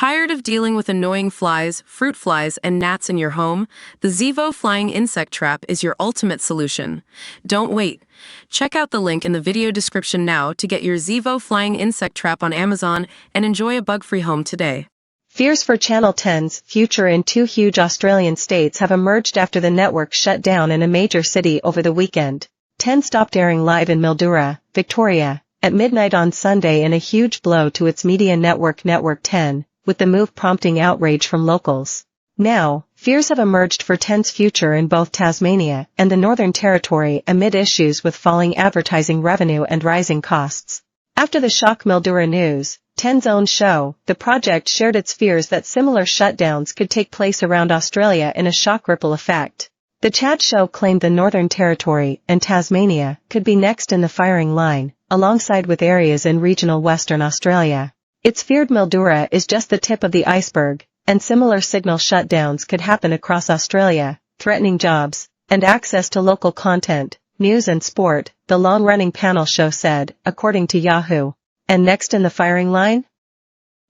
Tired of dealing with annoying flies, fruit flies, and gnats in your home? The Zevo Flying Insect Trap is your ultimate solution. Don't wait. Check out the link in the video description now to get your Zevo Flying Insect Trap on Amazon and enjoy a bug-free home today. Fears for Channel 10's future in two huge Australian states have emerged after the network shut down in a major city over the weekend. 10 stopped airing live in Mildura, Victoria, at midnight on Sunday in a huge blow to its media network Network 10, with the move prompting outrage from locals. Now, fears have emerged for 10's future in both Tasmania and the Northern Territory amid issues with falling advertising revenue and rising costs. After the shock Mildura news, 10's own show, The Project shared its fears that similar shutdowns could take place around Australia in a shock ripple effect. The Chat show claimed the Northern Territory and Tasmania could be next in the firing line, alongside with areas in regional Western Australia. It's feared Mildura is just the tip of the iceberg, and similar signal shutdowns could happen across Australia, threatening jobs and access to local content, news and sport, the long-running panel show said, according to Yahoo. And next in the firing line?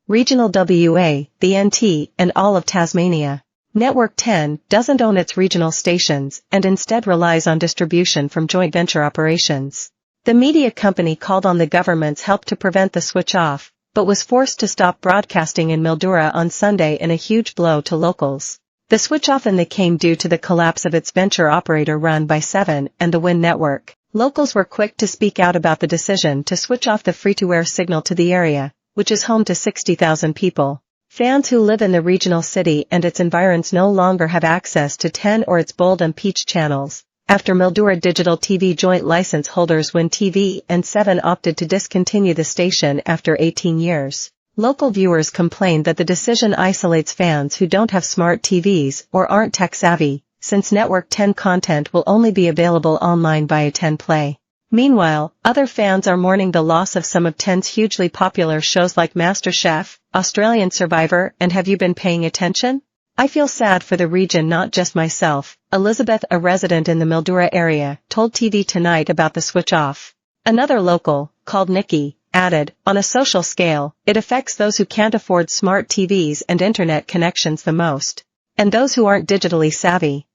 Regional WA, the NT, and all of Tasmania. Network 10 doesn't own its regional stations and instead relies on distribution from joint venture operations. The media company called on the government's help to prevent the switch-off, but was forced to stop broadcasting in Mildura on Sunday in a huge blow to locals. The switch-off came due to the collapse of its venture operator run by Seven and the Win network. Locals were quick to speak out about the decision to switch off the free-to-air signal to the area, which is home to 60,000 people. Fans who live in the regional city and its environs no longer have access to 10 or its Bold and Peach channels, after Mildura Digital TV joint license holders Win TV and Seven opted to discontinue the station after 18 years. Local viewers complained that the decision isolates fans who don't have smart TVs or aren't tech-savvy, since Network 10 content will only be available online via 10 Play. Meanwhile, other fans are mourning the loss of some of 10's hugely popular shows like MasterChef, Australian Survivor, and Have You Been Paying Attention? I feel sad for the region, not just myself, Elizabeth, a resident in the Mildura area, told TV Tonight about the switch-off. Another local, called Nikki, added, on a social scale, it affects those who can't afford smart TVs and internet connections the most, and those who aren't digitally savvy.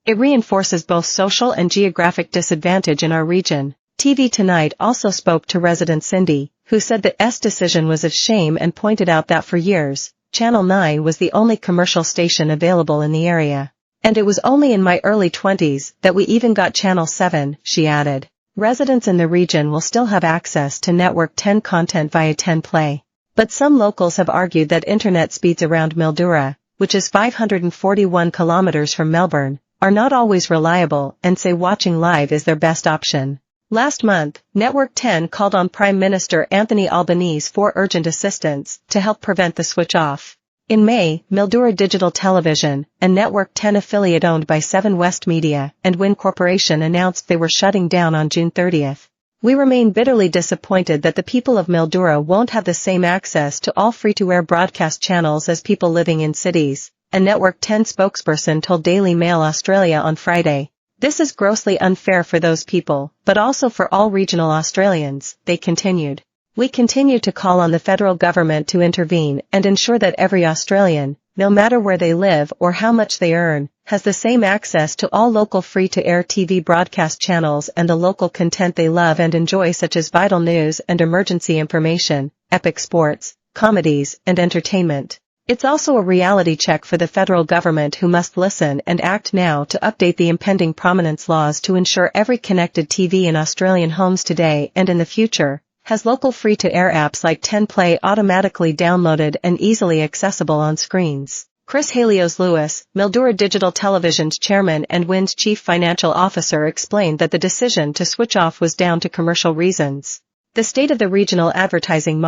It reinforces both social and geographic disadvantage in our region. TV Tonight also spoke to resident Cindy, who said the decision was a shame and pointed out that for years, Channel 9 was the only commercial station available in the area. And it was only in my early 20s that we even got Channel 7, she added. Residents in the region will still have access to Network 10 content via 10 Play. But some locals have argued that internet speeds around Mildura, which is 541 kilometers from Melbourne, are not always reliable and say watching live is their best option. Last month, Network 10 called on Prime Minister Anthony Albanese for urgent assistance to help prevent the switch-off. In May, Mildura Digital Television, a Network 10 affiliate owned by Seven West Media and Win Corporation, announced they were shutting down on June 30th. We remain bitterly disappointed that the people of Mildura won't have the same access to all free-to-air broadcast channels as people living in cities, a Network 10 spokesperson told Daily Mail Australia on Friday. This is grossly unfair for those people, but also for all regional Australians, they continued. We continue to call on the federal government to intervene and ensure that every Australian, no matter where they live or how much they earn, has the same access to all local free-to-air TV broadcast channels and the local content they love and enjoy, such as vital news and emergency information, epic sports, comedies, and entertainment. It's also a reality check for the federal government, who must listen and act now to update the impending prominence laws to ensure every connected TV in Australian homes today and in the future has local free-to-air apps like 10 Play automatically downloaded and easily accessible on screens. Chris Helios-Lewis, Mildura Digital Television's chairman and Win's chief financial officer, explained that the decision to switch off was down to commercial reasons. The state of the regional advertising